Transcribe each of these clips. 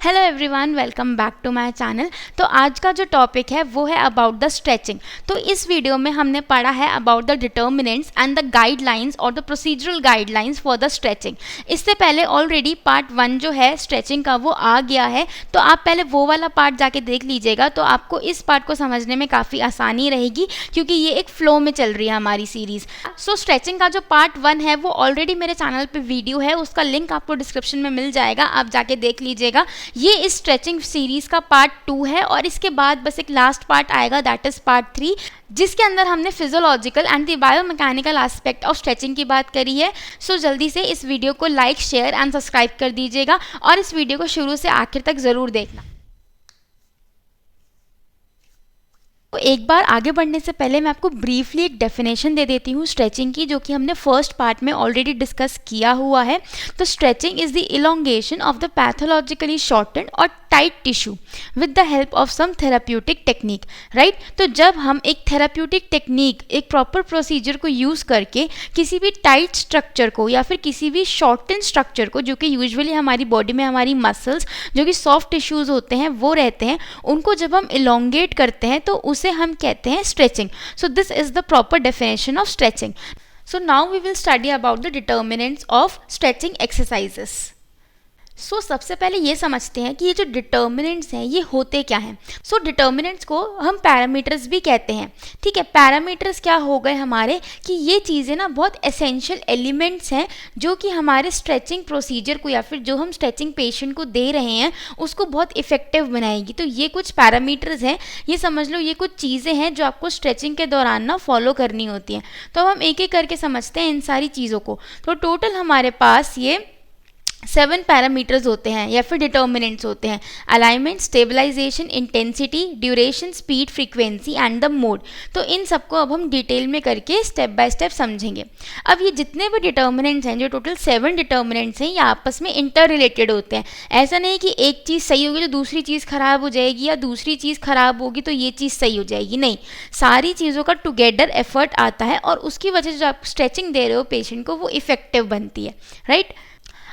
Hello everyone, welcome back to my channel. तो आज का जो टॉपिक है वो है अबाउट द स्ट्रेचिंग। तो इस वीडियो में हमने पढ़ा है about the determinants and the guidelines और the procedural guidelines for the stretching. इससे पहले ऑलरेडी पार्ट 1 जो है स्ट्रेचिंग का वो आ गया है, तो आप पहले वो वाला पार्ट जाके देख लीजिएगा, तो आपको इस पार्ट को समझने में काफ़ी आसानी रहेगी क्योंकि ये एक फ्लो में चल रही है हमारी सीरीज़। सो स्ट्रेचिंग का जो पार्ट 1 है वो ऑलरेडी मेरे चैनल पर वीडियो है, उसका लिंक आपको डिस्क्रिप्शन में मिल जाएगा, आप जाके देख लीजिएगा। ये इस स्ट्रेचिंग सीरीज का पार्ट 2 है और इसके बाद बस एक लास्ट पार्ट आएगा, दैट इज पार्ट 3, जिसके अंदर हमने physiological and the biomechanical aspect of stretching की बात करी है। सो जल्दी से इस वीडियो को लाइक, शेयर एंड सब्सक्राइब कर दीजिएगा और इस वीडियो को शुरू से आखिर तक ज़रूर देखना। तो एक बार आगे बढ़ने से पहले मैं आपको ब्रीफली एक डेफिनेशन दे देती हूँ स्ट्रेचिंग की, जो कि हमने फर्स्ट पार्ट में ऑलरेडी डिस्कस किया हुआ है। तो stretching is the elongation of the pathologically shortened और tight tissue with the help of some therapeutic technique, right. तो जब हम एक थेराप्यूटिक टेक्निक, एक प्रॉपर प्रोसीजर को यूज़ करके किसी भी टाइट स्ट्रक्चर को या फिर किसी भी शॉर्टेंड स्ट्रक्चर को, जो कि यूजुअली हमारी बॉडी में हमारी मसल्स जो कि सॉफ्ट टिश्यूज़ होते हैं वो रहते हैं, उनको जब हम इलोंगेट करते हैं तो उसे हम कहते हैं stretching. So this is the proper definition of stretching. So now we will study about the determinants of stretching exercises. So सबसे पहले ये समझते हैं कि ये जो डिटर्मिनेंट्स हैं ये होते क्या हैं। सो डिटर्मिनेंट्स को हम पैरामीटर्स भी कहते हैं, ठीक है। पैरामीटर्स क्या हो गए हमारे कि ये चीज़ें ना बहुत एसेंशियल एलिमेंट्स हैं जो कि हमारे स्ट्रेचिंग प्रोसीजर को या फिर जो हम स्ट्रेचिंग पेशेंट को दे रहे हैं उसको बहुत इफेक्टिव बनाएगी। तो ये कुछ पैरामीटर्स हैं, ये समझ लो ये कुछ चीज़ें हैं जो आपको स्ट्रेचिंग के दौरान ना फॉलो करनी होती हैं। तो अब हम एक एक करके समझते हैं इन सारी चीज़ों को। तो टोटल हमारे पास ये 7 पैरामीटर्स होते हैं या फिर डिटर्मिनेंट्स होते हैं। Alignment, stabilisation, intensity, duration, speed, frequency and the mode. तो इन सबको अब हम डिटेल में करके स्टेप बाय स्टेप समझेंगे। अब ये जितने भी डिटर्मिनेंट्स हैं, जो टोटल 7 डिटर्मिनेंट्स हैं, ये आपस में इंटर रिलेटेड होते हैं। ऐसा नहीं कि एक चीज़ सही होगी तो दूसरी चीज़ खराब हो जाएगी या दूसरी चीज़ खराब होगी तो ये चीज़ सही हो जाएगी, नहीं। सारी चीज़ों का टुगेदर एफर्ट आता है और उसकी वजह से जो आप स्ट्रेचिंग दे रहे हो पेशेंट को वो इफेक्टिव बनती है, राइट।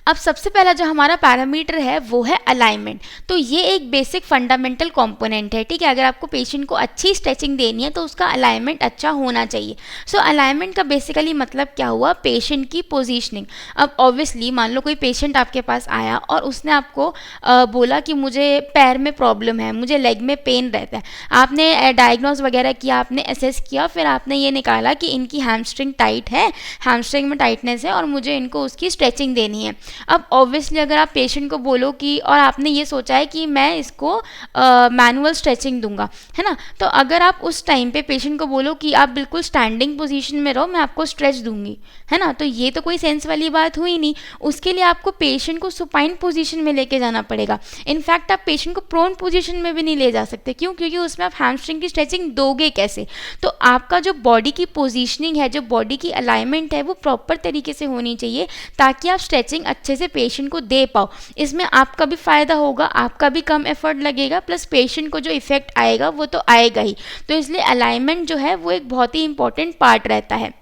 अब सबसे पहला जो हमारा पैरामीटर है वो है अलाइनमेंट। तो ये एक बेसिक फंडामेंटल कंपोनेंट है, ठीक है। अगर आपको पेशेंट को अच्छी स्ट्रेचिंग देनी है तो उसका अलाइनमेंट अच्छा होना चाहिए। सो अलाइनमेंट का बेसिकली मतलब क्या हुआ, पेशेंट की पोजीशनिंग। अब ऑब्वियसली मान लो कोई पेशेंट आपके पास आया और उसने आपको बोला कि मुझे पैर में प्रॉब्लम है, मुझे लेग में पेन रहता है। आपने डायग्नोज वगैरह किया, आपने असेस किया, फिर आपने ये निकाला कि इनकी हैमस्ट्रिंग टाइट है, हैमस्ट्रिंग में टाइटनेस है और मुझे इनको उसकी स्ट्रेचिंग देनी है। अब ऑब्वियसली अगर आप पेशेंट को बोलो कि, और आपने ये सोचा है कि मैं इसको मैनुअल स्ट्रेचिंग दूंगा, है ना, तो अगर आप उस टाइम पे पेशेंट को बोलो कि आप बिल्कुल स्टैंडिंग पोजीशन में रहो, मैं आपको स्ट्रेच दूंगी, है ना, तो ये तो कोई सेंस वाली बात हुई नहीं। उसके लिए आपको पेशेंट को सुपाइन पोजीशन में लेके जाना पड़ेगा। इनफैक्ट आप पेशेंट को प्रोन पोजीशन में भी नहीं ले जा सकते, क्यों? क्योंकि उसमें आप हैमस्ट्रिंग की स्ट्रेचिंग दोगे कैसे। तो आपका जो बॉडी की पोजीशनिंग है, जो बॉडी की अलाइनमेंट है, वो प्रॉपर तरीके से होनी चाहिए ताकि आप स्ट्रेचिंग अच्छे से पेशेंट को दे पाओ। इसमें आपका भी फायदा होगा, आपका भी कम एफर्ट लगेगा, प्लस पेशेंट को जो इफेक्ट आएगा वो तो आएगा ही। तो इसलिए अलाइनमेंट जो है वो एक बहुत ही इंपॉर्टेंट पार्ट रहता है।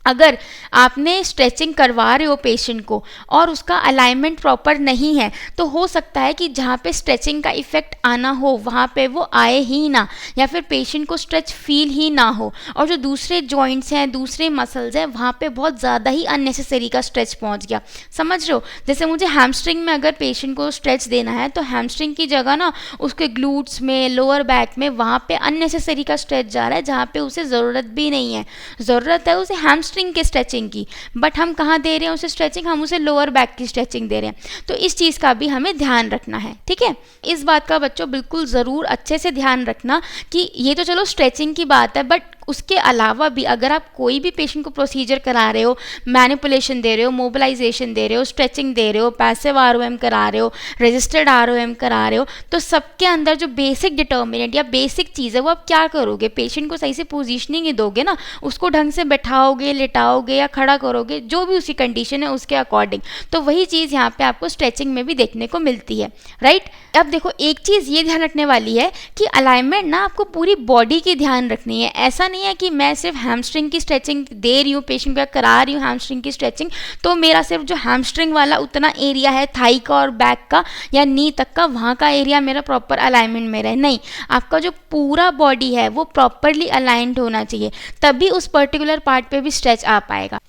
अगर आपने स्ट्रेचिंग करवा रहे हो पेशेंट को और उसका अलाइनमेंट प्रॉपर नहीं है तो हो सकता है कि जहाँ पे स्ट्रेचिंग का इफेक्ट आना हो वहाँ पे वो आए ही ना, या फिर पेशेंट को स्ट्रेच फील ही ना हो, और जो दूसरे जॉइंट्स हैं, दूसरे मसल्स हैं, वहाँ पे बहुत ज़्यादा ही अननेसेसरी का स्ट्रेच पहुँच गया। समझ रहे हो? जैसे मुझे हैमस्ट्रिंग में अगर पेशेंट को स्ट्रेच देना है तो हैमस्ट्रिंग की जगह ना उसके ग्लूट्स में, लोअर बैक में, वहाँ पे अननेसेसरी का स्ट्रेच जा रहा है जहाँ पे उसे ज़रूरत भी नहीं है। ज़रूरत है उसे हैमस्ट्रिंग के स्ट्रेचिंग की, बट हम कहाँ दे रहे हैं उसे स्ट्रेचिंग, हम उसे लोअर बैक की स्ट्रेचिंग दे रहे हैं। तो इस चीज़ का भी हमें ध्यान रखना है, ठीक है। इस बात का बच्चों बिल्कुल ज़रूर अच्छे से ध्यान रखना कि ये तो चलो स्ट्रेचिंग की बात है, बट उसके अलावा भी अगर आप कोई भी पेशेंट को प्रोसीजर करा रहे हो, मैनिपुलेशन दे रहे हो, मोबिलाइजेशन दे रहे हो, स्ट्रेचिंग दे रहे हो, पैसिव आरओएम करा रहे हो, रजिस्टर्ड आरओएम करा रहे हो, तो सबके अंदर जो बेसिक डिटर्मिनेंट या बेसिक चीज़ है वो आप क्या करोगे, पेशेंट को सही से पोजीशनिंग ही दोगे ना, उसको ढंग से बैठाओगे, लिटाओगे या खड़ा करोगे, जो भी उसकी कंडीशन है उसके अकॉर्डिंग। तो वही चीज़ यहाँ पे आपको स्ट्रेचिंग में भी देखने को मिलती है, राइट। अब देखो एक चीज़ ये ध्यान रखने वाली है कि अलाइनमेंट ना आपको पूरी बॉडी की ध्यान रखनी है। ऐसा नहीं है कि मैं सिर्फ हैमस्ट्रिंग की स्ट्रेचिंग दे रही हूँ, पेशेंट को करा रही हूँ हैमस्ट्रिंग की स्ट्रेचिंग, तो मेरा सिर्फ जो हैमस्ट्रिंग वाला उतना एरिया है थाई का और बैक का या नी तक का, वहाँ का एरिया मेरा प्रॉपर अलाइनमेंट में रहे। नहीं, आपका जो पूरा बॉडी है वो प्रॉपरली अलाइंड होना चाहिए, तभी उस पर्टिकुलर पार्ट पे भी स्ट्रेच आ पाएगा।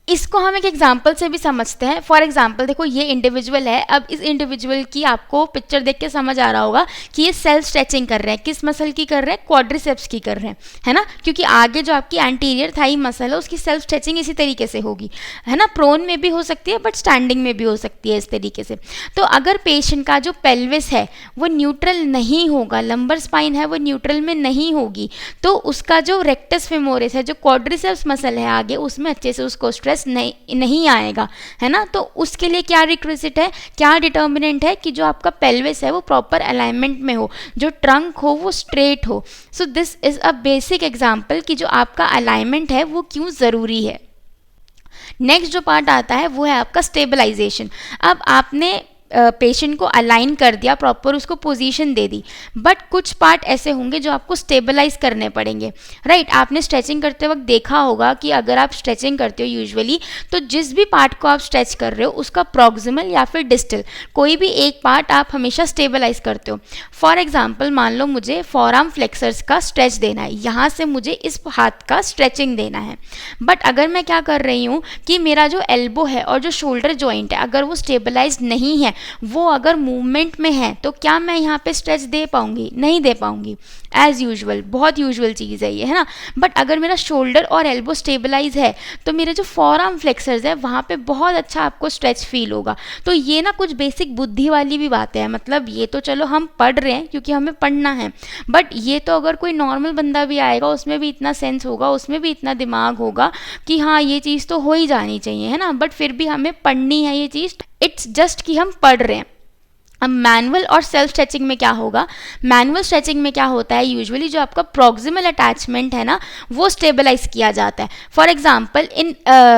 इसको हम एक एग्जाम्पल से भी समझते हैं। फॉर एग्जाम्पल देखो, ये इंडिविजुअल है, अब इस इंडिविजुअल की आपको पिक्चर देख के समझ आ रहा होगा कि ये सेल्फ स्ट्रेचिंग कर रहे हैं। किस मसल की कर रहे हैं? क्वाड्रिसेप्स की कर रहे हैं, है ना, क्योंकि आगे जो आपकी एंटीरियर थाई मसल है उसकी सेल्फ स्ट्रेचिंग इसी तरीके से होगी, है ना। प्रोन में भी हो सकती है बट स्टैंडिंग में भी हो सकती है इस तरीके से। तो अगर पेशेंट का जो पेल्विस है वो न्यूट्रल नहीं होगा, लंबर स्पाइन है वो न्यूट्रल में नहीं होगी, तो उसका जो रेक्टस फेमोरिस है, जो क्वाड्रिसेप्स मसल है आगे, उसमें अच्छे से उसको स्ट्रेस नहीं आएगा, है ना। तो उसके लिए क्या रिक्विजिट है, क्या डिटर्मिनेंट है कि जो आपका पेल्विस है वो प्रॉपर अलाइनमेंट में हो, जो ट्रंक हो वो स्ट्रेट हो। सो this is a basic example कि जो आपका अलाइनमेंट है वो क्यों ज़रूरी है। नेक्स्ट जो पार्ट आता है वो है आपका स्टेबलाइजेशन। अब आपने पेशेंट को अलाइन कर दिया, प्रॉपर उसको पोजीशन दे दी, बट कुछ पार्ट ऐसे होंगे जो आपको स्टेबलाइज करने पड़ेंगे, राइट। आपने स्ट्रेचिंग करते वक्त देखा होगा कि अगर आप स्ट्रेचिंग करते हो यूजुअली, तो जिस भी पार्ट को आप स्ट्रेच कर रहे हो उसका प्रॉक्सिमल या फिर डिस्टल कोई भी एक पार्ट आप हमेशा स्टेबलाइज करते हो। फॉर एग्जाम्पल मान लो मुझे फॉरआर्म फ्लेक्सर्स का स्ट्रेच देना है, यहाँ से मुझे इस हाथ का स्ट्रेचिंग देना है, बट अगर मैं क्या कर रही हूँ कि मेरा जो एल्बो है और जो शोल्डर जॉइंट है अगर वो स्टेबलाइज नहीं है, वो अगर मूवमेंट में है, तो क्या मैं यहाँ पे स्ट्रेच दे पाऊंगी? नहीं दे पाऊंगी, एज यूजुअल। बहुत यूजुअल चीज़ है ये, है ना। बट अगर मेरा शोल्डर और एल्बो स्टेबलाइज है तो मेरे जो फॉरआर्म फ्लेक्सर्स है वहाँ पे बहुत अच्छा आपको स्ट्रेच फील होगा। तो ये ना कुछ बेसिक बुद्धि वाली भी बातें हैं, मतलब ये तो चलो हम पढ़ रहे हैं क्योंकि हमें पढ़ना है, बट ये तो अगर कोई नॉर्मल बंदा भी आएगा उसमें भी इतना सेंस होगा, उसमें भी इतना दिमाग होगा कि हाँ ये चीज़ तो हो ही जानी चाहिए, है ना। बट फिर भी हमें पढ़नी है ये चीज़, इट्स जस्ट कि हम पढ़ रहे हैं। अब मैनुअल और सेल्फ स्ट्रेचिंग में क्या होगा? मैनुअल स्ट्रेचिंग में क्या होता है, यूजुअली जो आपका प्रॉक्सिमल अटैचमेंट है ना वो स्टेबलाइज किया जाता है। फॉर एग्जांपल इन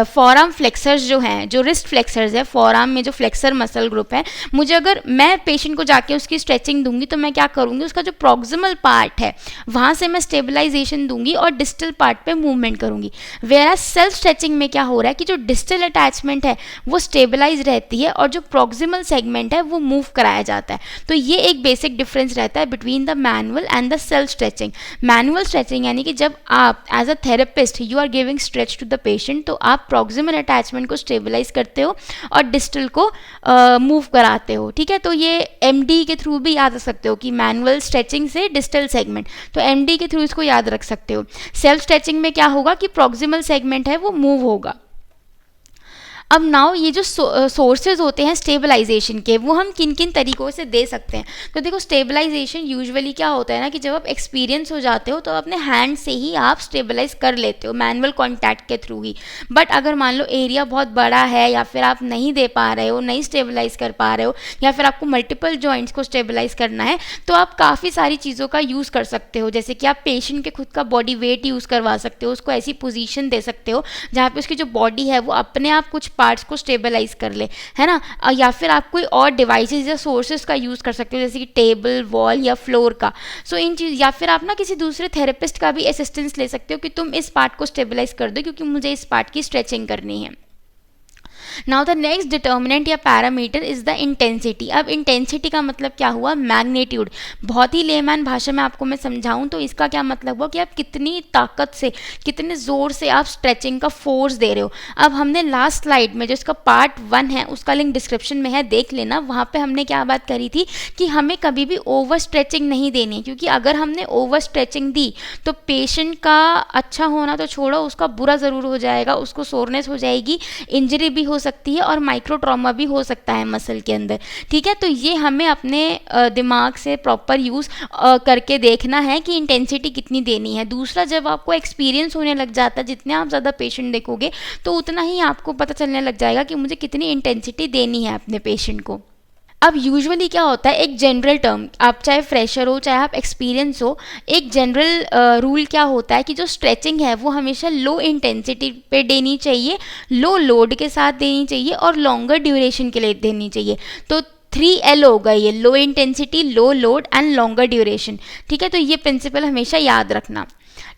फॉरआर्म फ्लेक्सर्स जो हैं, जो रिस्ट फ्लेक्सर्स है, फॉरआर्म में जो फ्लेक्सर मसल ग्रुप है, मुझे अगर मैं पेशेंट को जाके उसकी स्ट्रेचिंग दूंगी तो मैं क्या करूँगी, उसका जो प्रॉक्सिमल पार्ट है वहाँ से मैं स्टेबलाइजेशन दूंगी और डिस्टल पार्ट पे मूवमेंट करूँगी। वेयर सेल्फ स्ट्रेचिंग में क्या हो रहा है कि जो डिस्टल अटैचमेंट है वो स्टेबलाइज रहती है और जो प्रॉक्सिमल सेगमेंट है वो मूव कराया जाता है। तो ये एक बेसिक डिफरेंस रहता है between the manual and the self stretching. Manual stretching यानी कि जब आप as a therapist you are giving stretch to the patient, तो आप प्रॉक्सिमल अटैचमेंट को स्टेबलाइज करते हो और डिस्टल को मूव कराते हो, ठीक है। तो ये एमडी के थ्रू भी याद रख सकते हो कि मैनुअल स्ट्रेचिंग से डिस्टल सेगमेंट, तो एमडी के थ्रू इसको याद रख सकते हो। सेल्फ स्ट्रेचिंग में क्या होगा कि प्रॉक्सिमल सेगमेंट है वो मूव होगा। अब नाउ ये जो सोर्सेज होते हैं स्टेबलाइजेशन के, वो हम किन किन तरीक़ों से दे सकते हैं। तो देखो स्टेबलाइजेशन यूजुअली क्या होता है ना कि जब आप एक्सपीरियंस हो जाते हो तो अपने हैंड से ही आप स्टेबलाइज कर लेते हो मैनुअल कॉन्टैक्ट के थ्रू ही। बट अगर मान लो एरिया बहुत बड़ा है या फिर आप नहीं दे पा रहे हो, नहीं स्टेबलाइज कर पा रहे हो, या फिर आपको मल्टीपल जॉइंट्स को स्टेबलाइज करना है, तो आप काफ़ी सारी चीज़ों का यूज़ कर सकते हो। जैसे कि आप पेशेंट के खुद का बॉडी वेट यूज़ करवा सकते हो, उसको ऐसी पोजीशन दे सकते हो जहाँ पे उसकी जो बॉडी है वो अपने आप कुछ पार्ट्स को स्टेबलाइज कर ले, है ना। या फिर आप कोई और डिवाइसेस या सोर्सेज का यूज़ कर सकते हो जैसे कि टेबल, वॉल या फ्लोर का। सो इन चीज़, या फिर आप ना किसी दूसरे थेरेपिस्ट का भी असिस्टेंस ले सकते हो कि तुम इस पार्ट को स्टेबलाइज कर दो क्योंकि मुझे इस पार्ट की स्ट्रेचिंग करनी है। नाउ द नेक्स्ट डिटर्मिनेंट या पैरामीटर इज द इंटेंसिटी। अब इंटेंसिटी का मतलब क्या हुआ? मैग्नीट्यूड। बहुत ही लेमैन भाषा में आपको मैं समझाऊं तो इसका क्या मतलब हुआ कि आप कितनी ताकत से, कितने ज़ोर से आप स्ट्रेचिंग का फोर्स दे रहे हो। अब हमने लास्ट स्लाइड में जो इसका पार्ट 1 है उसका लिंक डिस्क्रिप्शन में है, देख लेना। वहाँ पे हमने क्या बात करी थी कि हमें कभी भी ओवर स्ट्रेचिंग नहीं देनी, क्योंकि अगर हमने ओवर स्ट्रेचिंग दी तो पेशेंट का अच्छा होना तो छोड़ो, उसका बुरा ज़रूर हो जाएगा, उसको सोरनेस हो जाएगी, इंजरी भी हो सकती है और माइक्रो ट्रॉमा भी हो सकता है मसल के अंदर, ठीक है। तो ये हमें अपने दिमाग से प्रॉपर यूज़ करके देखना है कि इंटेंसिटी कितनी देनी है। दूसरा, जब आपको एक्सपीरियंस होने लग जाता है, जितने आप ज़्यादा पेशेंट देखोगे तो उतना ही आपको पता चलने लग जाएगा कि मुझे कितनी इंटेंसिटी देनी है अपने पेशेंट को। अब यूजुअली क्या होता है, एक जनरल टर्म, आप चाहे फ्रेशर हो चाहे आप एक्सपीरियंस हो, एक जनरल रूल क्या होता है कि जो स्ट्रेचिंग है वो हमेशा लो इंटेंसिटी पे देनी चाहिए, लो लोड के साथ देनी चाहिए और लॉन्गर ड्यूरेशन के लिए देनी चाहिए। तो 3L होगा ये, low intensity, low load and longer duration, ठीक है। तो ये प्रिंसिपल हमेशा याद रखना।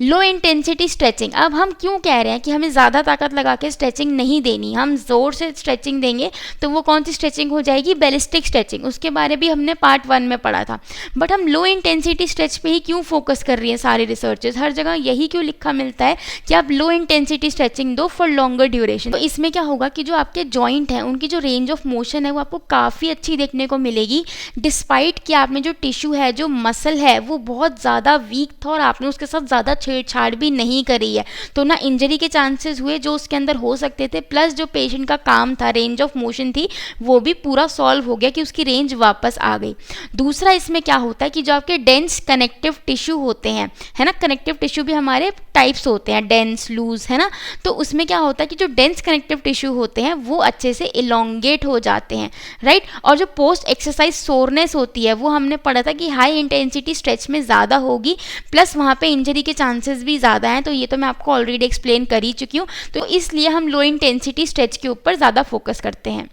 लो इंटेंसिटी स्ट्रेचिंग, अब हम क्यों कह रहे हैं कि हमें ज़्यादा ताकत लगा के स्ट्रेचिंग नहीं देनी, हम ज़ोर से स्ट्रेचिंग देंगे तो वो कौन सी स्ट्रेचिंग हो जाएगी, बैलिस्टिक स्ट्रेचिंग, उसके बारे भी हमने पार्ट 1 में पढ़ा था। बट हम लो इंटेंसिटी स्ट्रेच पे ही क्यों फोकस कर रही हैं सारे रिसर्चर्स, हर जगह यही क्यों लिखा मिलता है कि आप लो इंटेंसिटी स्ट्रेचिंग दो फॉर लॉन्गर ड्यूरेशन। तो इसमें क्या होगा कि जो आपके जॉइंट हैं उनकी जो रेंज ऑफ मोशन है वो आपको काफ़ी अच्छी देखने को मिलेगी, डिस्पाइट कि आप में जो टिश्यू है, जो मसल है, वो बहुत ज़्यादा वीक था और आपने उसके साथ ज़्यादा छेड़छाड़ भी नहीं करी है, तो ना इंजरी के चांसेस हुए जो उसके अंदर हो सकते थे, प्लस जो पेशेंट का काम था, रेंज ऑफ मोशन थी, वो भी पूरा सॉल्व हो गया कि उसकी रेंज वापस आ गई। दूसरा इसमें क्या होता है कि जो आपके डेंस कनेक्टिव टिश्यू होते हैं, है ना, कनेक्टिव टिश्यू भी हमारे टाइप्स होते हैं, डेंस, लूज, है ना, तो उसमें क्या होता है कि जो डेंस कनेक्टिव टिश्यू होते हैं वो अच्छे से इलोंगेट हो जाते हैं, राइट। और जो पोस्ट एक्सरसाइज सोरनेस होती है वो हमने पढ़ा था कि हाई इंटेंसिटी स्ट्रेच में ज़्यादा होगी, प्लस वहाँ पे इंजरी के चांसेस भी ज़्यादा हैं, तो ये तो मैं आपको ऑलरेडी एक्सप्लेन कर ही चुकी हूँ, तो इसलिए हम लो इंटेंसिटी स्ट्रेच के ऊपर ज़्यादा फोकस करते हैं।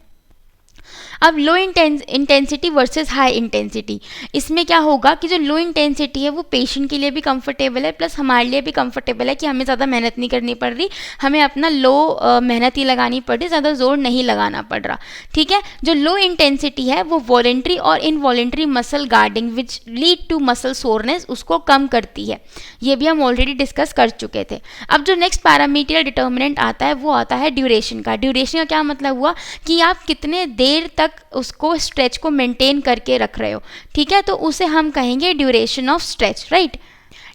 अब low intensity versus high intensity, इसमें क्या होगा कि जो लो इंटेंसिटी है वो पेशेंट के लिए भी कंफर्टेबल है, प्लस हमारे लिए भी कंफर्टेबल है कि हमें ज़्यादा मेहनत नहीं करनी पड़ रही, हमें अपना लो मेहनत ही लगानी पड़ रही, ज़्यादा जोर नहीं लगाना पड़ रहा, ठीक है। जो लो इंटेंसिटी है वो वॉलेंट्री और involuntary muscle guarding which lead to muscle soreness उसको कम करती है, ये भी हम ऑलरेडी डिस्कस कर चुके थे। अब जो नेक्स्ट पैरामीटर डिटर्मिनेंट आता है वो आता है ड्यूरेशन का। ड्यूरेशन का क्या मतलब हुआ कि आप कितने देर तक उसको स्ट्रेच को मेंटेन करके रख रहे हो, ठीक है, तो उसे हम कहेंगे duration of stretch, right.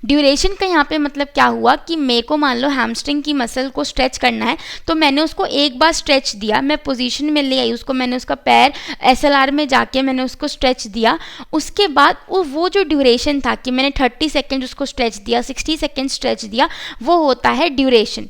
Duration का यहाँ पे मतलब क्या हुआ कि मेरे को मान लो हैमस्ट्रिंग की मसल को स्ट्रेच करना है, तो मैंने उसको एक बार स्ट्रेच दिया, मैं पोजीशन में ले आई उसको, मैंने उसका पैर एसएलआर में जाके मैंने उसको स्ट्रेच दिया, उसके बाद वो जो ड्यूरेशन था कि मैंने 30 सेकेंड उसको स्ट्रेच दिया, 60 सेकेंड स्ट्रेच दिया, वो होता है ड्यूरेशन।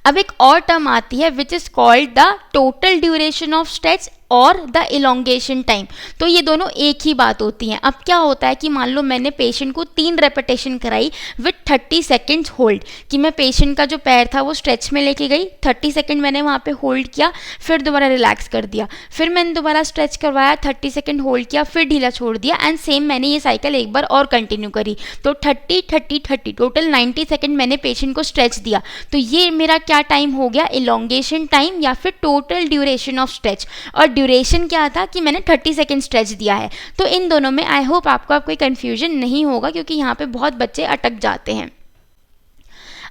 अब एक और टर्म आती है which is called the total duration of stretch और द इलोंगेशन टाइम, तो ये दोनों एक ही बात होती हैं। अब क्या होता है कि मान लो मैंने पेशेंट को 3 रेपिटेशन कराई विथ 30 सेकेंड्स होल्ड, कि मैं पेशेंट का जो पैर था वो स्ट्रेच में लेके गई, 30 सेकेंड मैंने वहाँ पे होल्ड किया, फिर दोबारा रिलैक्स कर दिया, फिर मैंने दोबारा स्ट्रेच करवाया, 30 सेकेंड होल्ड किया, फिर ढीला छोड़ दिया, एंड सेम मैंने ये साइकिल एक बार और कंटिन्यू करी, तो 30 टोटल 90 सेकेंड मैंने पेशेंट को स्ट्रेच दिया, तो ये मेरा क्या टाइम हो गया, इलोंगेशन टाइम या फिर टोटल ड्यूरेशन ऑफ स्ट्रेच। और ड्यूरेशन क्या था कि मैंने 30 सेकेंड स्ट्रेच दिया है, तो इन दोनों में आई होप आपको कोई कन्फ्यूजन नहीं होगा, क्योंकि यहाँ पे बहुत बच्चे अटक जाते हैं।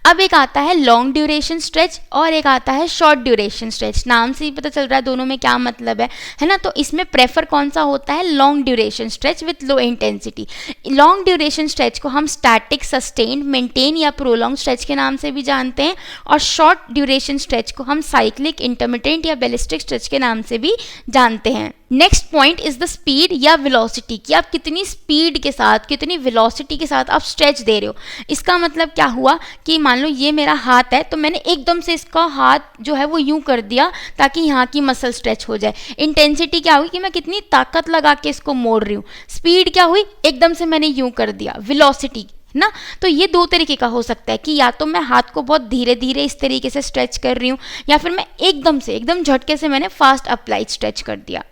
अब एक आता है लॉन्ग ड्यूरेशन स्ट्रेच और एक आता है शॉर्ट ड्यूरेशन स्ट्रेच, नाम से ही पता चल रहा है दोनों में क्या मतलब है ना। तो इसमें प्रेफर कौन सा होता है, long duration stretch with low intensity. Long duration stretch को हम स्टैटिक, सस्टेन्ड, मेंटेन या प्रोलॉन्ग स्ट्रेच के नाम से भी जानते हैं, और शॉर्ट ड्यूरेशन स्ट्रेच को हम साइक्लिक, इंटरमिटेंट या बैलिस्टिक स्ट्रेच के नाम से भी जानते हैं। Next point is the speed या वेलोसिटी, कि आप कितनी स्पीड के साथ, कितनी वेलोसिटी के साथ आप स्ट्रेच दे रहे हो। इसका मतलब क्या हुआ कि मान लो ये मेरा हाथ है, तो मैंने एकदम से इसका हाथ जो है वो यूं कर दिया ताकि यहाँ की मसल स्ट्रेच हो जाए। इंटेंसिटी क्या हुई कि मैं कितनी ताकत लगा के इसको मोड़ रही हूँ। स्पीड क्या हुई, एकदम से मैंने यूं कर दिया। वेलोसिटी ना, तो ये 2 तरीके का हो सकता है कि या तो मैं हाथ को बहुत धीरे धीरे इस तरीके से स्ट्रेच कर रही हूँ, या फिर मैं एकदम झटके से मैंने फास्ट अप्लाइड स्ट्रेच कर दिया।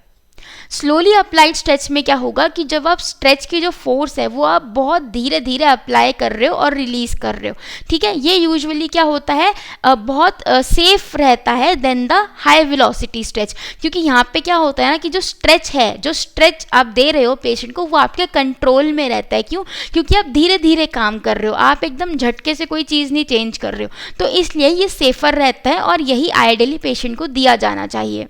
स्लोली अप्लाइड स्ट्रेच में क्या होगा कि जब आप स्ट्रेच की जो फोर्स है वो आप बहुत धीरे धीरे अप्लाई कर रहे हो और रिलीज कर रहे हो, ठीक है। ये यूजुअली क्या होता है, बहुत सेफ रहता है then the high velocity stretch, क्योंकि यहाँ पे क्या होता है ना कि जो स्ट्रेच है, जो स्ट्रेच आप दे रहे हो पेशेंट को, वो आपके कंट्रोल में रहता है। क्यों, क्योंकि आप धीरे धीरे काम कर रहे हो, आप एकदम झटके से कोई चीज़ नहीं चेंज कर रहे हो, तो इसलिए ये सेफर रहता है और यही आइडियली पेशेंट को दिया जाना चाहिए।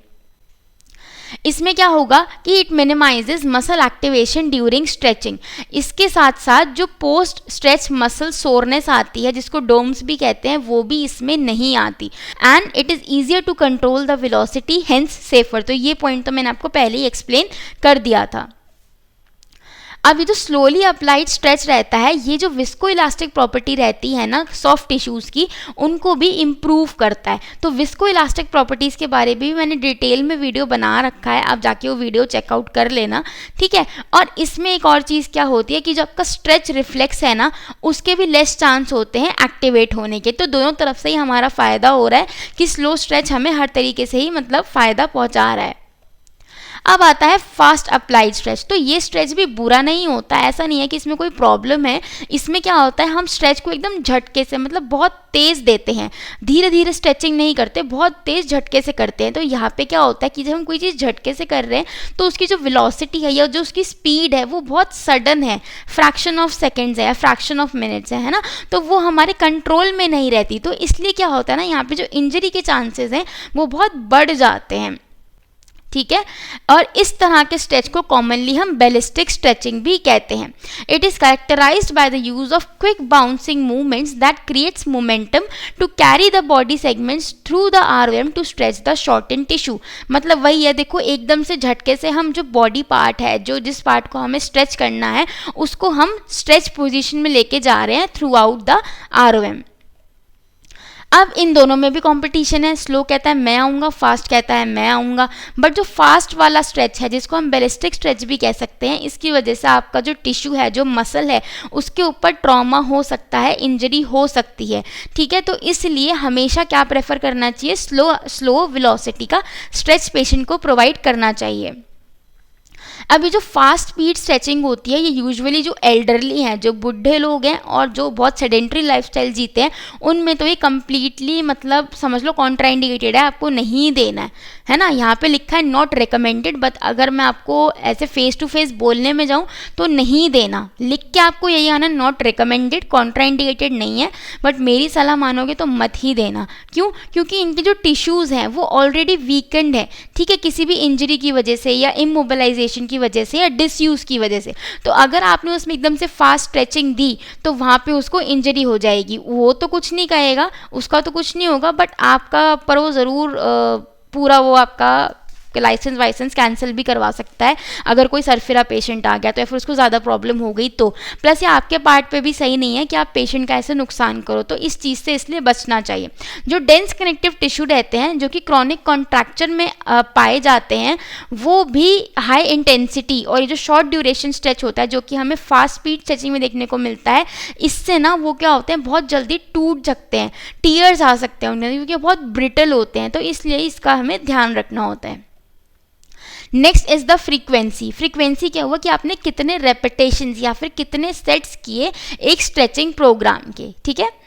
इसमें क्या होगा कि it minimises muscle activation during stretching. इसके साथ साथ जो पोस्ट स्ट्रेच मसल सोरनेस आती है, जिसको डोम्स भी कहते हैं, वो भी इसमें नहीं आती, and it is easier to control the velocity, hence safer. तो ये पॉइंट तो मैंने आपको पहले ही एक्सप्लेन कर दिया था। अब ये जो स्लोली अप्लाइड स्ट्रेच रहता है, ये जो विस्को इलास्टिक प्रॉपर्टी रहती है ना सॉफ्ट टिश्यूज़ की, उनको भी इम्प्रूव करता है। तो विस्को इलास्टिक प्रॉपर्टीज़ के बारे में भी मैंने डिटेल में वीडियो बना रखा है, आप जाके वो वीडियो चेकआउट कर लेना, ठीक है। और इसमें एक और चीज़ क्या होती है कि जो आपका स्ट्रेच रिफ्लेक्स है ना, उसके भी लेस चांस होते हैं एक्टिवेट होने के। तो दोनों तरफ से ही हमारा फ़ायदा हो रहा है कि स्लो स्ट्रेच हमें हर तरीके से ही मतलब फ़ायदा पहुँचा रहा है। अब आता है फास्ट अप्लाइड स्ट्रेच। तो ये स्ट्रेच भी बुरा नहीं होता, ऐसा नहीं है कि इसमें कोई प्रॉब्लम है। इसमें क्या होता है, हम स्ट्रेच को एकदम झटके से, मतलब बहुत तेज़ देते हैं, धीरे धीरे स्ट्रेचिंग नहीं करते, बहुत तेज़ झटके से करते हैं। तो यहाँ पे क्या होता है कि जब हम कोई चीज़ झटके से कर रहे हैं तो उसकी जो वेलोसिटी है या जो उसकी स्पीड है वो बहुत सडन है, फ्रैक्शन ऑफ सेकेंड्स है या फ्रैक्शन ऑफ मिनट्स है ना, तो वो हमारे कंट्रोल में नहीं रहती। तो इसलिए क्या होता है ना, यहाँ पे जो इंजरी के चांसेस हैं वो बहुत बढ़ जाते हैं, ठीक है। और इस तरह के स्ट्रेच को कॉमनली हम बैलिस्टिक स्ट्रेचिंग भी कहते हैं। It is characterised by the use of quick bouncing movements that creates momentum to carry the body segments through the arm to stretch the shorten tissue. मतलब वही है, देखो एकदम से झटके से हम जो बॉडी पार्ट है, जो जिस पार्ट को हमें स्ट्रेच करना है उसको हम स्ट्रेच पोजिशन में लेके जा रहे हैं थ्रू आउट द आर्म। अब इन दोनों में भी कंपटीशन है, स्लो कहता है मैं आऊँगा, फास्ट कहता है मैं आऊँगा। बट जो फास्ट वाला स्ट्रेच है, जिसको हम बैलिस्टिक स्ट्रेच भी कह सकते हैं, इसकी वजह से आपका जो टिश्यू है, जो मसल है, उसके ऊपर ट्रॉमा हो सकता है, इंजरी हो सकती है, ठीक है। तो इसलिए हमेशा क्या प्रेफर करना चाहिए, स्लो वेलोसिटी का स्ट्रेच पेशेंट को प्रोवाइड करना चाहिए। अब ये जो फास्ट स्पीड स्ट्रेचिंग होती है, ये यूजुअली जो एल्डरली हैं, जो बूढ़े लोग हैं और जो बहुत सेडेंट्री लाइफस्टाइल जीते हैं, उनमें तो ये कम्प्लीटली मतलब समझ लो कॉन्ट्राइंडिकेटेड है, आपको नहीं देना है ना। यहाँ पे लिखा है नॉट रिकमेंडेड, बट अगर मैं आपको ऐसे फेस टू फेस बोलने में जाऊँ तो नहीं देना, लिख के आपको यही आना नॉट रिकमेंडेड, कॉन्ट्राइंडिकेटेड नहीं है, बट मेरी सलाह मानोगे तो मत ही देना। क्यों? क्योंकि इनके जो टिश्यूज़ हैं वो ऑलरेडी वीकेंड है, ठीक है, किसी भी इंजरी की वजह से या इमोबिलाइजेशन की वजह से या डिसयूज़ की वजह से। तो अगर आपने उसमें एकदम से फास्ट स्ट्रेचिंग दी तो वहाँ पे उसको इंजरी हो जाएगी। वो तो कुछ नहीं कहेगा, उसका तो कुछ नहीं होगा, बट आपका पर वो ज़रूर पूरा वो आपका लाइसेंस वाइसेंस कैंसिल भी करवा सकता है अगर कोई सरफिरा पेशेंट आ गया तो, या फिर उसको ज़्यादा प्रॉब्लम हो गई तो। प्लस ये आपके पार्ट पे भी सही नहीं है कि आप पेशेंट का ऐसे नुकसान करो, तो इस चीज़ से इसलिए बचना चाहिए। जो डेंस कनेक्टिव टिश्यू रहते हैं, जो कि क्रॉनिक कॉन्ट्रैक्चर में पाए जाते हैं, वो भी हाई इंटेंसिटी, और ये जो शॉर्ट ड्यूरेशन स्ट्रेच होता है जो कि हमें फास्ट स्पीड स्ट्रेचिंग में देखने को मिलता है, इससे ना वो क्या होते हैं, बहुत जल्दी टूट सकते हैं, टीयर्स आ सकते हैं उनमें, क्योंकि बहुत ब्रिटल होते हैं। तो इसलिए इसका हमें ध्यान रखना होता है। Next is the frequency. Frequency क्या हुआ कि आपने कितने रेपिटेशंस या फिर कितने सेट्स किए एक स्ट्रेचिंग प्रोग्राम के, ठीक है।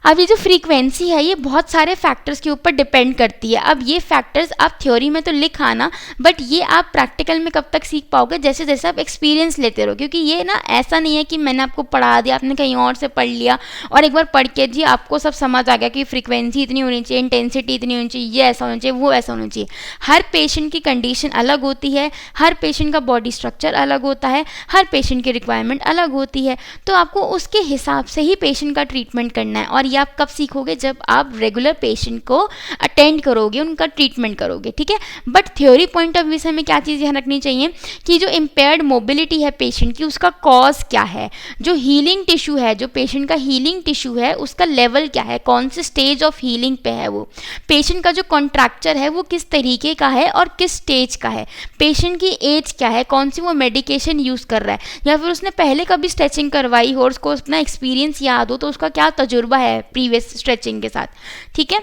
अब ये जो फ्रीक्वेंसी है ये बहुत सारे फैक्टर्स के ऊपर डिपेंड करती है। अब ये फैक्टर्स आप थ्योरी में तो लिख आना, बट ये आप प्रैक्टिकल में कब तक सीख पाओगे, जैसे जैसे आप एक्सपीरियंस लेते रहो। क्योंकि ये ना ऐसा नहीं है कि मैंने आपको पढ़ा दिया, आपने कहीं और से पढ़ लिया और एक बार पढ़ के जी आपको सब समझ आ गया कि फ्रीक्वेंसी इतनी होनी चाहिए, इंटेंसिटी इतनी होनी चाहिए, ये ऐसा होना चाहिए, वो ऐसा होना चाहिए। हर पेशेंट की कंडीशन अलग होती है, हर पेशेंट का बॉडी स्ट्रक्चर अलग होता है, हर पेशेंट की रिक्वायरमेंट अलग होती है, तो आपको उसके हिसाब से ही पेशेंट का ट्रीटमेंट करना है। और ये आप कब सीखोगे, जब आप रेगुलर पेशेंट को अटेंड करोगे, उनका ट्रीटमेंट करोगे, ठीक है। But theory point of view से हमें क्या चीज़ ध्यान रखनी चाहिए कि जो इम्पेयर्ड मोबिलिटी है पेशेंट की, उसका कॉज क्या है, जो हीलिंग टिश्यू है, जो पेशेंट का हीलिंग टिश्यू है, उसका लेवल क्या है, कौन से स्टेज ऑफ हीलिंग पे है वो, पेशेंट का जो कॉन्ट्रैक्चर है वो किस तरीके का है और किस स्टेज का है, पेशेंट की एज क्या है, कौन सी वो मेडिकेशन यूज़ कर रहा है, या फिर उसने पहले कभी स्ट्रेचिंग करवाई हो और उसको अपना एक्सपीरियंस याद हो तो उसका क्या तजुर्बा है प्रीवियस स्ट्रेचिंग के साथ, ठीक है।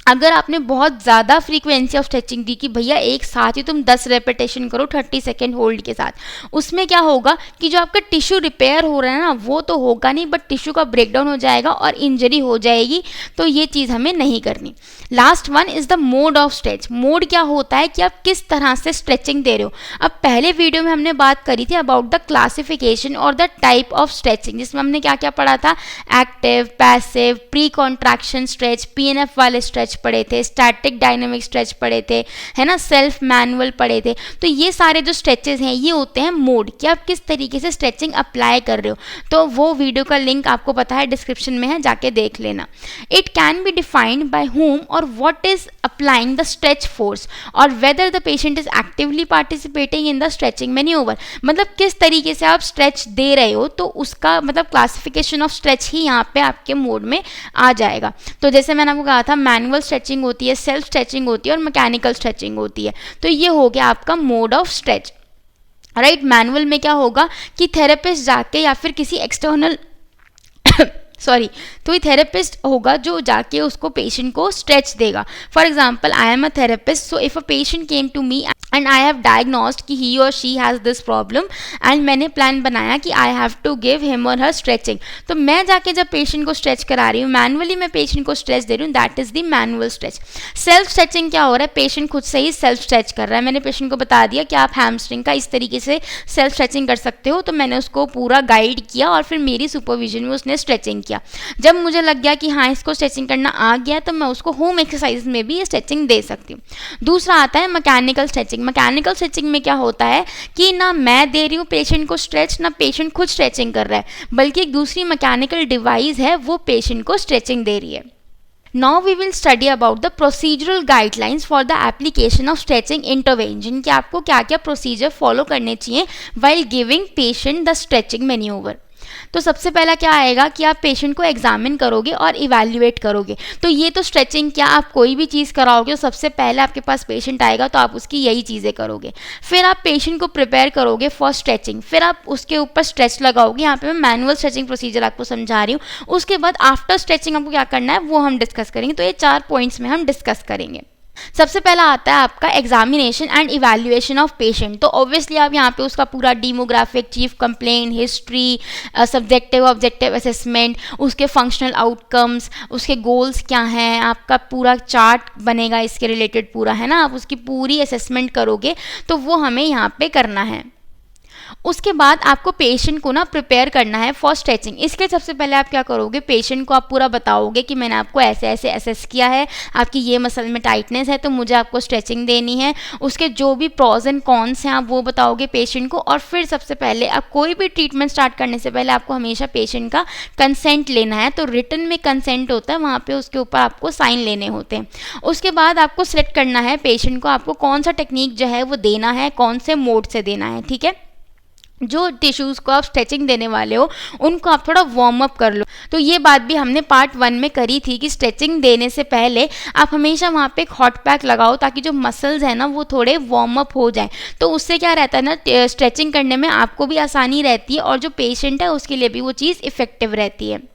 अगर आपने बहुत ज़्यादा फ्रीक्वेंसी ऑफ स्ट्रेचिंग दी कि भैया एक साथ ही तुम 10 रेपिटेशन करो 30 सेकेंड होल्ड के साथ, उसमें क्या होगा कि जो आपका टिश्यू रिपेयर हो रहा है ना वो तो होगा नहीं, बट टिश्यू का ब्रेकडाउन हो जाएगा और इंजरी हो जाएगी। तो ये चीज़ हमें नहीं करनी। Last one is the mode of stretch. Mode क्या होता है कि आप किस तरह से स्ट्रेचिंग दे रहे हो। अब पहले वीडियो में हमने बात करी थी अबाउट द क्लासिफिकेशन और द टाइप ऑफ स्ट्रेचिंग, जिसमें हमने क्या क्या पढ़ा था, active, passive, pre contraction stretch, PNF वाले स्ट्रेच पढ़े थे, स्टैटिक डायनेमिक स्ट्रेच पढ़े थे, है ना, सेल्फ मैनुअल पढ़े थे। तो ये सारे जो स्ट्रेचेस हैं ये होते हैं मोड, कि आप किस तरीके से स्ट्रेचिंग अप्लाई कर रहे हो। तो वो वीडियो का लिंक आपको पता है डिस्क्रिप्शन में है, जाके देख लेना। It can be defined by whom और what is applying the stretch force और whether the patient is actively participating in the stretching maneuver। मतलब किस तरीके से आप स्ट्रेच दे रहे हो, तो उसका मतलब क्लासिफिकेशन ऑफ स्ट्रेच ही यहाँ पे आपके मोड में आ जाएगा। तो जैसे मैंने आपको कहा था मैनुअल स्ट्रेचिंग होती है, सेल्फ स्ट्रेचिंग होती है और मैकेनिकल स्ट्रेचिंग होती है। तो ये हो गया आपका mode of stretch, right. Manual में क्या होगा कि थेरेपिस्ट जाके या फिर किसी एक्सटर्नल सॉरी, तो ये थेरेपिस्ट होगा जो जाके उसको पेशेंट को स्ट्रेच देगा. For example I am a therapist, so if a patient came to me and I have diagnosed कि he or she has this problem and मैंने प्लान बनाया कि I have to give him or her stretching. तो मैं जाके जब patient को stretch करा रही हूँ, मैनुअली मैं पेशेंट को स्ट्रेच दे रही हूँ, that is the manual stretch. Self stretching क्या हो रहा है, पेशेंट खुद से ही सेल्फ स्ट्रेच कर रहा है. मैंने पेशेंट को बता दिया कि आप हैमस्ट्रिंग का इस तरीके से सेल्फ स्ट्रेचिंग कर सकते हो, तो मैंने उसको पूरा गाइड किया और फिर मेरी सुपरविजन में उसने स्ट्रेचिंग किया. जब मुझे लग गया कि हाँ इसको स्ट्रेचिंग करना आ गया, तो मैं उसको होम एक्सरसाइज में भी ये स्ट्रेचिंग दे सकती हूँ. दूसरा आता है मैकेनिकल स्ट्रेचिंग. मैकेनिकल स्ट्रेचिंग में क्या होता है कि ना मैं दे रही हूँ पेशेंट को स्ट्रेच, ना पेशेंट खुद स्ट्रेचिंग कर रहा है, बल्कि एक दूसरी मैकेनिकल डिवाइस है वो पेशेंट को स्ट्रेचिंग दे रही है. Now we will study about the procedural guidelines for the application of stretching intervention, कि आपको क्या क्या प्रोसीजर फॉलो करने चाहिए while giving patient the stretching maneuver. तो सबसे पहला क्या आएगा कि आप पेशेंट को एग्जामिन करोगे और इवैल्यूएट करोगे. तो ये तो स्ट्रेचिंग, क्या आप कोई भी चीज़ कराओगे तो सबसे पहले आपके पास पेशेंट आएगा तो आप उसकी यही चीज़ें करोगे. फिर आप पेशेंट को प्रिपेयर करोगे फॉर स्ट्रेचिंग, फिर आप उसके ऊपर स्ट्रेच लगाओगे. यहाँ पे मैं मैनुअल स्ट्रेचिंग प्रोसीजर आपको समझा रही हूँ. उसके बाद आफ्टर स्ट्रेचिंग आपको क्या करना है वो हम डिस्कस करेंगे. तो ये 4 पॉइंट्स में हम डिस्कस करेंगे. सबसे पहला आता है आपका examination and evaluation of patient. तो ऑब्वियसली आप यहाँ पे उसका पूरा demographic, chief complaint history, subjective objective assessment, उसके फंक्शनल आउटकम्स, उसके गोल्स क्या हैं, आपका पूरा चार्ट बनेगा इसके रिलेटेड पूरा, है ना. आप उसकी पूरी असेसमेंट करोगे, तो वो हमें यहाँ पे करना है. उसके बाद आपको पेशेंट को ना प्रिपेयर करना है फॉर स्ट्रेचिंग. इसके सबसे पहले आप क्या करोगे, पेशेंट को आप पूरा बताओगे कि मैंने आपको ऐसे ऐसे असेस किया है, आपकी ये मसल में टाइटनेस है, तो मुझे आपको स्ट्रेचिंग देनी है. उसके जो भी प्रॉज एंड कॉन्स हैं आप वो बताओगे पेशेंट को. और फिर सबसे पहले आप कोई भी ट्रीटमेंट स्टार्ट करने से पहले आपको हमेशा पेशेंट का कंसेंट लेना है. तो रिटन में कंसेंट होता है, वहाँ पर उसके ऊपर आपको साइन लेने होते हैं. उसके बाद आपको सिलेक्ट करना है पेशेंट को, आपको कौन सा टेक्निक जो है वो देना है, कौन से मोड से देना है. ठीक है, जो टिश्यूज़ को आप स्ट्रेचिंग देने वाले हो उनको आप थोड़ा वार्म अप कर लो. तो ये बात भी हमने पार्ट 1 में करी थी कि स्ट्रेचिंग देने से पहले आप हमेशा वहाँ पे एक हॉट पैक लगाओ, ताकि जो मसल्स हैं ना वो थोड़े वार्म अप हो जाएं. तो उससे क्या रहता है ना, स्ट्रेचिंग करने में आपको भी आसानी रहती है और जो पेशेंट है उसके लिए भी वो चीज़ इफेक्टिव रहती है.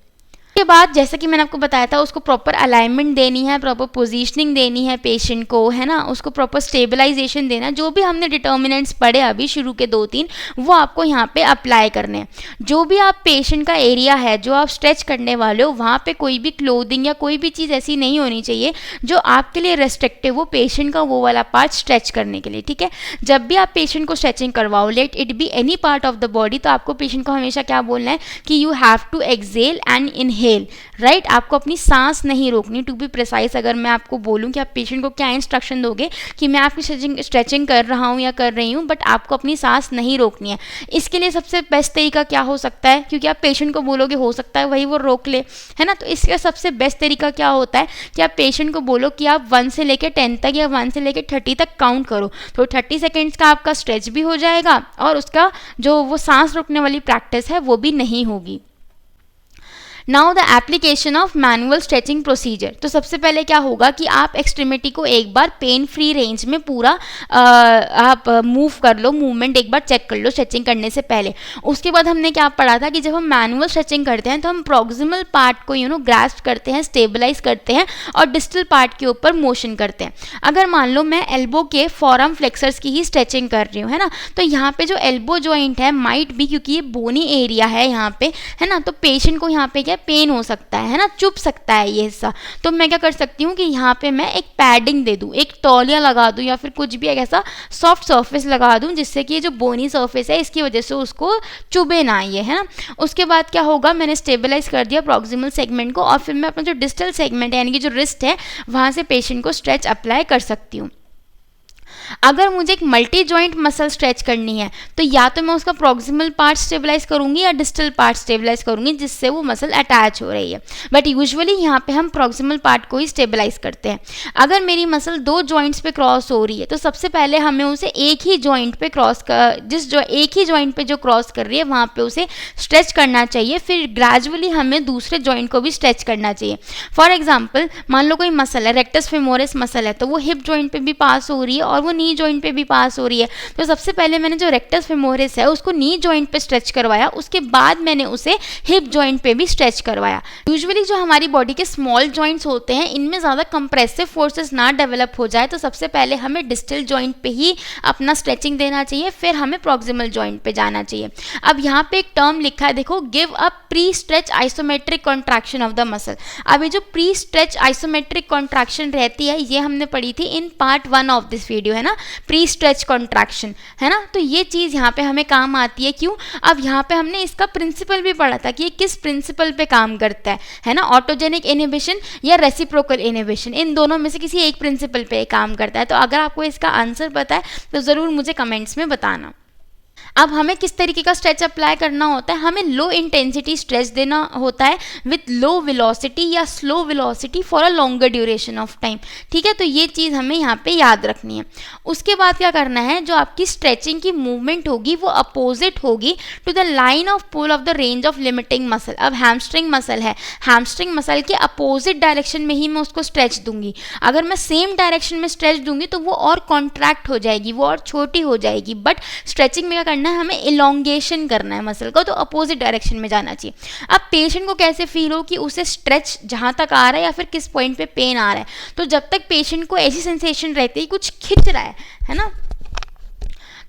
के बाद जैसा कि मैंने आपको बताया था, उसको प्रॉपर अलाइनमेंट देनी है, प्रॉपर पोजीशनिंग देनी है पेशेंट को, है ना. उसको प्रॉपर स्टेबलाइजेशन देना है. जो भी हमने डिटर्मिनेंट्स पढ़े अभी शुरू के 2-3 वो आपको यहाँ पे अप्लाई करने हैं. जो भी आप पेशेंट का एरिया है जो आप स्ट्रेच करने वाले हो, वहाँ पे कोई भी क्लोथिंग या कोई भी चीज़ ऐसी नहीं होनी चाहिए जो आपके लिए रेस्ट्रिक्टिव हो पेशेंट का वो वाला पार्ट स्ट्रेच करने के लिए. ठीक है, जब भी आप पेशेंट को स्ट्रेचिंग करवाओ, let it be any part of the body, तो आपको पेशेंट को हमेशा क्या बोलना है कि you have to exhale and inhale. Right, आपको अपनी सांस नहीं रोकनी. टू बी प्रिसाइज, अगर मैं आपको बोलूं कि आप पेशेंट को क्या इंस्ट्रक्शन दोगे कि मैं आपकी स्ट्रेचिंग कर रहा हूं या कर रही हूं, बट आपको अपनी सांस नहीं रोकनी है. इसके लिए सबसे बेस्ट तरीका क्या हो सकता है, क्योंकि आप पेशेंट को बोलोगे हो सकता है वही वो रोक ले, है ना. तो इसका सबसे बेस्ट तरीका क्या होता है कि आप पेशेंट को बोलो कि आप 1 से लेकर 10 तक या 1 से लेकर 30 तक काउंट करो. तो 30 सेकेंड्स का आपका स्ट्रेच भी हो जाएगा और उसका जो वो सांस रोकने वाली प्रैक्टिस है वो भी नहीं होगी. Now the application of manual stretching procedure. तो सबसे पहले क्या होगा कि आप एक्सट्रीमिटी को एक बार पेन फ्री रेंज में पूरा आप मूव कर लो, मूवमेंट एक बार चेक कर लो स्ट्रेचिंग करने से पहले. उसके बाद हमने क्या पढ़ा था कि जब हम मैनुअल स्ट्रेचिंग करते हैं तो हम प्रॉक्सिमल पार्ट को ग्रास्प करते हैं, स्टेबलाइज करते हैं और डिस्टल पार्ट के ऊपर मोशन करते हैं. अगर मान लो मैं एल्बो के फॉरम फ्लेक्सर्स की ही स्ट्रेचिंग कर रही हूँ, है ना, तो यहाँ पे जो एल्बो जॉइंट है माइट भी, क्योंकि ये बोनी एरिया है यहाँ पे, है ना, तो पेशेंट को यहाँ पे क्या पेन हो सकता है ना, चुभ सकता है ये हिस्सा. तो मैं क्या कर सकती हूँ कि यहाँ पे मैं एक पैडिंग दे दूँ, एक तौलिया लगा दूँ या फिर कुछ भी एक ऐसा सॉफ्ट सरफेस लगा दूँ जिससे कि ये जो बोनी सरफेस है इसकी वजह से उसको चुभे ना ये, है ना. उसके बाद क्या होगा, मैंने स्टेबलाइज कर दिया प्रॉक्सिमल सेगमेंट को और फिर मैं अपना जो डिस्टल सेगमेंट है यानी कि जो रिस्ट है वहाँ से पेशेंट को स्ट्रेच अप्लाई कर सकती हूँ. अगर मुझे एक मल्टी जॉइंट मसल स्ट्रेच करनी है तो या तो मैं उसका प्रॉक्सिमल पार्ट स्टेबलाइज करूंगी या डिस्टल पार्ट स्टेबलाइज करूंगी जिससे वो मसल अटैच हो रही है. बट यूजुअली यहाँ पे हम प्रॉक्सिमल पार्ट को ही स्टेबलाइज करते हैं. अगर मेरी मसल 2 जॉइंट्स पे क्रॉस हो रही है तो सबसे पहले हमें उसे एक ही जॉइंट पे क्रॉस कर, एक ही जॉइंट पे जो क्रॉस कर रही है वहाँ पे उसे स्ट्रेच करना चाहिए. फिर ग्रेजुअली हमें दूसरे जॉइंट को भी स्ट्रेच करना चाहिए. फॉर एग्जाम्पल मान लो कोई मसल है, रेक्टस फेमोरिस मसल है, तो वो हिप जॉइंट पे भी पास हो रही है और वो नी जॉइंट पे भी पास हो रही है। तो सबसे पहले मैंने जो रेक्टस फेमोरिस है उसको नी जॉइंट पे स्ट्रेच करवाया, उसके बाद मैंने उसे हिप जॉइंट पे भी स्ट्रेच करवाया। यूजुअली जो हमारी बॉडी के स्मॉल जॉइंट्स होते हैं इनमें ज़्यादा कंप्रेसिव फोर्सेस ना डेवलप हो जाए, तो सबसे पहले हमें डिस्टल जॉइंट पे ही अपना स्ट्रेचिंग देना चाहिए, फिर हमें प्रॉक्सिमल जॉइंट पे जाना चाहिए। अब यहाँ पे एक टर्म लिखा है, देखो, give a pre stretch isometric contraction of the muscle. अब ये जो प्री स्ट्रेच आइसोमेट्रिक कॉन्ट्रैक्शन रहती है ये हमने पढ़ी थी in part 1 of this video, है ना, प्री स्ट्रेच कॉन्ट्रैक्शन, है ना। तो ये चीज़ यहाँ पे हमें काम आती है, क्यों? अब यहाँ पे हमने इसका प्रिंसिपल भी पढ़ा था कि ये किस प्रिंसिपल पे काम करता है ना, ऑटोजेनिक इनहिबिशन या रेसिप्रोकल इनहिबिशन, इन दोनों में से किसी एक प्रिंसिपल पे काम करता है। तो अगर आपको इसका आंसर पता है तो ज़रूर मुझे कमेंट्स में बताना। अब हमें किस तरीके का स्ट्रेच अप्लाई करना होता है, हमें लो इंटेंसिटी स्ट्रेच देना होता है विथ लो वेलोसिटी या slow velocity for a longer duration of time, ठीक है। तो ये चीज़ हमें यहाँ पे याद रखनी है। उसके बाद क्या करना है, जो आपकी स्ट्रेचिंग की मूवमेंट होगी वो अपोजिट होगी to the line of pull of the range of limiting muscle. अब हैमस्ट्रिंग मसल है, हैमस्ट्रिंग मसल के अपोजिट डायरेक्शन में ही मैं उसको स्ट्रेच दूंगी। अगर मैं सेम डायरेक्शन में स्ट्रेच दूंगी तो वो और कॉन्ट्रैक्ट हो जाएगी, वो और छोटी हो जाएगी। बट स्ट्रेचिंग में क्या करना है, हमें इलोंगेशन करना है मसल को, तो अपोजिट डायरेक्शन में जाना चाहिए। अब पेशेंट को कैसे फील हो कि उसे स्ट्रेच जहां तक आ रहा है या फिर किस पॉइंट पे पेन आ रहा है, तो जब तक पेशेंट को ऐसी सेंसेशन रहती है कुछ खिंच रहा है ना,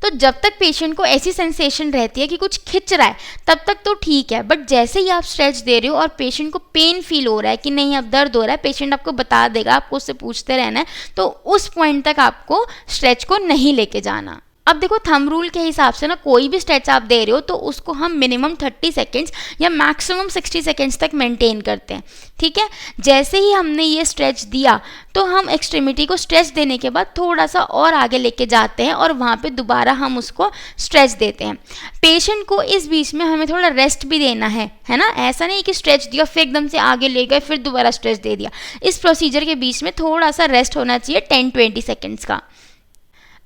तो जब तक पेशेंट को ऐसी सेंसेशन रहती है कि कुछ खिंच रहा है तब तक तो ठीक है। बट जैसे ही आप स्ट्रेच दे रहे हो और पेशेंट को पेन फील हो रहा है कि नहीं अब दर्द हो रहा है, पेशेंट आपको बता देगा, आपको उससे पूछते रहना है, तो उस पॉइंट तक आपको स्ट्रेच को नहीं लेके जाना। अब देखो, थंब रूल के हिसाब से ना कोई भी स्ट्रेच आप दे रहे हो तो उसको हम मिनिमम 30 सेकेंड्स या मैक्सिमम 60 सेकेंड्स तक मेंटेन करते हैं, ठीक है। जैसे ही हमने ये स्ट्रेच दिया तो हम एक्सट्रीमिटी को स्ट्रेच देने के बाद थोड़ा सा और आगे लेके जाते हैं और वहाँ पे दोबारा हम उसको स्ट्रेच देते हैं। पेशेंट को इस बीच में हमें थोड़ा रेस्ट भी देना है ना। ऐसा नहीं कि स्ट्रेच दिया फिर एकदम से आगे ले गए फिर दोबारा स्ट्रेच दे दिया। इस प्रोसीजर के बीच में थोड़ा सा रेस्ट होना चाहिए 10-20 सेकेंड्स का।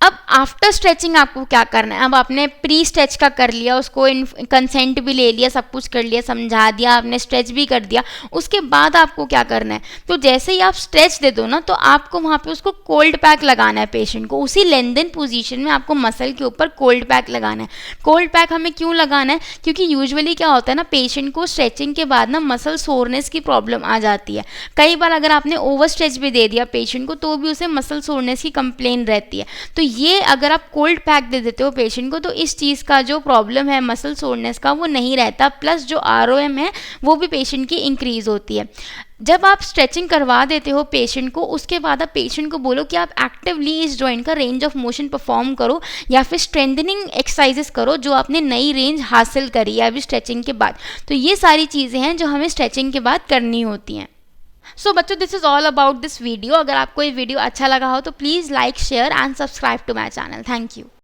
अब आफ्टर स्ट्रेचिंग आपको क्या करना है, अब आपने प्री स्ट्रेच का कर लिया, उसको कंसेंट भी ले लिया, सब कुछ कर लिया, समझा दिया, आपने स्ट्रेच भी कर दिया, उसके बाद आपको क्या करना है, तो जैसे ही आप स्ट्रेच दे दो ना तो आपको वहाँ पे उसको कोल्ड पैक लगाना है पेशेंट को। उसी लेंथन पोजीशन में आपको मसल के ऊपर कोल्ड पैक लगाना है। कोल्ड पैक हमें क्यों लगाना है, क्योंकि यूजुअली क्या होता है ना, पेशेंट को स्ट्रेचिंग के बाद ना मसल सोरनेस की प्रॉब्लम आ जाती है। कई बार अगर आपने ओवर स्ट्रेच भी दे दिया पेशेंट को तो भी उसे मसल सोरनेस की कंप्लेन रहती है। तो ये अगर आप कोल्ड पैक दे देते हो पेशेंट को तो इस चीज़ का जो प्रॉब्लम है मसल सोरनेस का वो नहीं रहता, प्लस जो ROM है वो भी पेशेंट की इंक्रीज होती है। जब आप स्ट्रेचिंग करवा देते हो पेशेंट को, उसके बाद आप पेशेंट को बोलो कि आप एक्टिवली इस जॉइंट का रेंज ऑफ मोशन परफॉर्म करो या फिर स्ट्रेंथनिंग एक्सरसाइजेस करो जो आपने नई रेंज हासिल करी है अभी स्ट्रेचिंग के बाद। तो ये सारी चीज़ें हैं जो हमें स्ट्रेचिंग के बाद करनी होती हैं। सो बच्चों, this is all about this video. अगर आपको ये वीडियो अच्छा लगा हो तो please like, share and subscribe to my channel. Thank you.